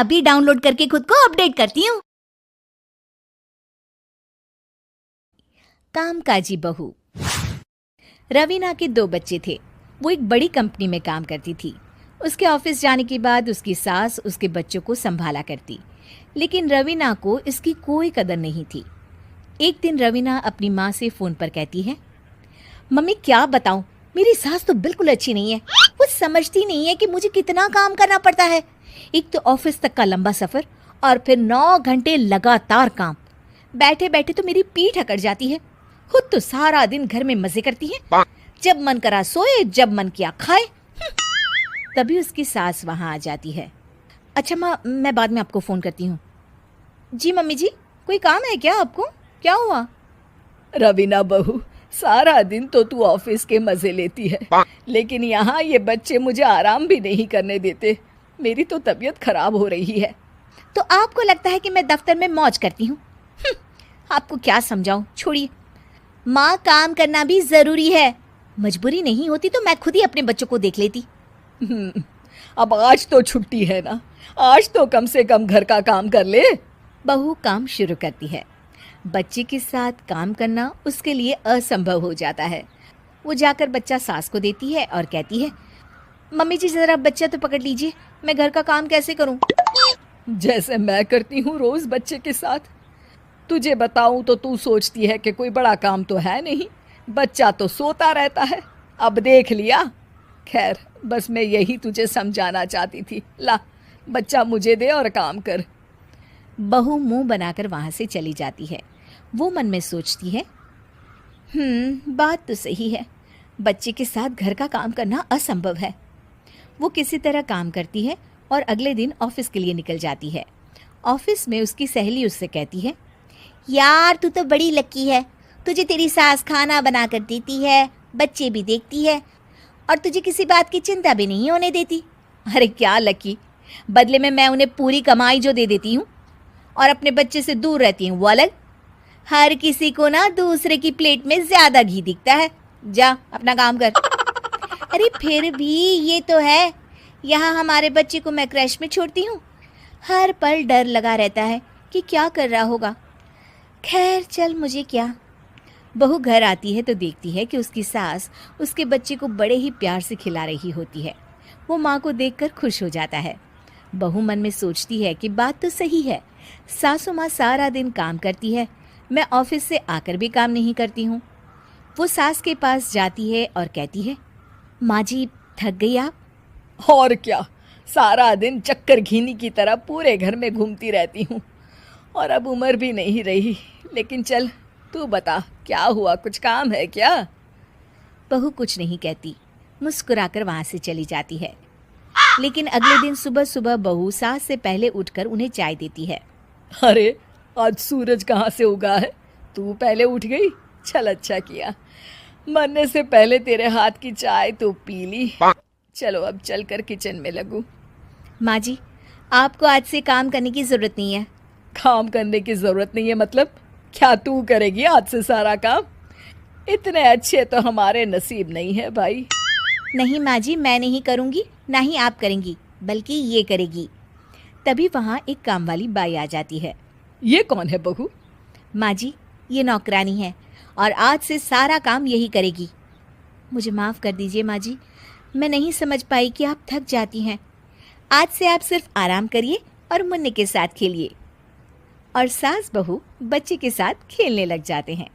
अभी डाउनलोड करके खुद को अपडेट करती हूँ। कामकाजी बहू। रवीना के 2 बच्चे थे। वो एक बड़ी कंपनी में काम करती थी। उसके ऑफिस जाने के बाद उसकी सास उसके बच्चों को संभाला करती, लेकिन रवीना को इसकी कोई कदर नहीं थी। एक दिन रवीना अपनी माँ से फ़ोन पर कहती है, मम्मी क्या बताऊं, मेरी सास तो बिल्कुल अच्छी नहीं है। वो समझती नहीं है कि मुझे कितना काम करना पड़ता है। एक तो ऑफिस तक का लंबा सफ़र और फिर 9 घंटे लगातार काम। बैठे बैठे तो मेरी पीठ अकड़ जाती है। खुद तो सारा दिन घर में मजे करती है, जब मन करा सोए, जब मन किया खाए। तभी उसकी सास वहाँ आ जाती है। अच्छा माँ, मैं बाद में आपको फ़ोन करती हूँ। जी मम्मी जी, कोई काम है क्या आपको? क्या हुआ? रवीना बहू, सारा दिन तो तू ऑफिस के मजे लेती है, लेकिन यहाँ ये बच्चे मुझे आराम भी नहीं करने देते। मेरी तो तबीयत खराब हो रही है। तो आपको लगता है कि मैं दफ्तर में मौज करती हूँ? आपको क्या समझाऊं, छोड़िए। माँ, काम करना भी ज़रूरी है। मजबूरी नहीं होती तो मैं खुद ही अपने बच्चों को देख लेती। अब आज तो छुट्टी है ना, आज तो कम से कम घर का काम कर ले। बहू काम शुरू करती है। बच्चे के साथ काम करना उसके लिए असंभव हो जाता है। वो जाकर बच्चा सास को देती है और कहती है, मम्मी जी ज़रा बच्चा तो पकड़ लीजिए, मैं घर का काम कैसे करूं? जैसे मैं करती हूँ रोज बच्चे के साथ। तुझे बताऊं तो तू सोचती है कि कोई बड़ा काम तो है नहीं, बच्चा तो सोता रहता है। अब देख लिया। खैर, बस मैं यही तुझे समझाना चाहती थी। ला, बच्चा मुझे दे और काम कर। बहू मुंह बनाकर वहां से चली जाती है। वो मन में सोचती है, बात तो सही है, बच्चे के साथ घर का काम करना असंभव है। वो किसी तरह काम करती है और अगले दिन ऑफिस के लिए निकल जाती है। ऑफिस में उसकी सहेली उससे कहती है, यार तू तो बड़ी लकी है, तुझे तेरी सास खाना बना कर देती है, बच्चे भी देखती है और तुझे किसी बात की चिंता भी नहीं होने देती। अरे क्या लकी, बदले में मैं उन्हें पूरी कमाई जो दे देती हूँ और अपने बच्चे से दूर रहती हूँ वो अलग। हर किसी को ना दूसरे की प्लेट में ज्यादा घी दिखता है। जा अपना काम कर। अरे फिर भी ये तो है, यहाँ हमारे बच्चे को मैं क्रैश में छोड़ती हूँ, हर पल डर लगा रहता है कि क्या कर रहा होगा। खैर चल, मुझे क्या। बहू घर आती है तो देखती है कि उसकी सास उसके बच्चे को बड़े ही प्यार से खिला रही होती है। वो माँ को देखकर खुश हो जाता है। बहू मन में सोचती है कि बात तो सही है, सासू माँ सारा दिन काम करती है, मैं ऑफिस से आकर भी काम नहीं करती हूँ। वो सास के पास जाती है और कहती है, माँ जी थक गई आप? और क्या, सारा दिन चक्कर घीनी की तरह पूरे घर में घूमती रहती हूँ और अब उम्र भी नहीं रही। लेकिन चल तू बता, क्या हुआ, कुछ काम है क्या? बहू कुछ नहीं कहती, मुस्कुराकर वहाँ से चली जाती है। लेकिन अगले दिन सुबह सुबह बहू सास से पहले उठकर उन्हें चाय देती है। अरे आज सूरज कहाँ से उगा है, तू पहले उठ गई। चल अच्छा किया, मरने से पहले तेरे हाथ की चाय तो पी ली। चलो अब चलकर किचन में लगूं। माँ जी, आपको आज से काम करने की ज़रूरत नहीं है। काम करने की ज़रूरत नहीं है मतलब? क्या तू करेगी आज से सारा काम? इतने अच्छे तो हमारे नसीब नहीं है भाई। नहीं माँ जी, मैं नहीं करूँगी, ना ही आप करेंगी, बल्कि ये करेगी। तभी वहाँ एक काम वाली बाई आ जाती है। ये कौन है बहू? माँ जी, ये नौकरानी है और आज से सारा काम यही करेगी। मुझे माफ़ कर दीजिए माँ जी, मैं नहीं समझ पाई कि आप थक जाती हैं। आज से आप सिर्फ आराम करिए और मुन्ने के साथ खेलिए। और सास बहू बच्चे के साथ खेलने लग जाते हैं।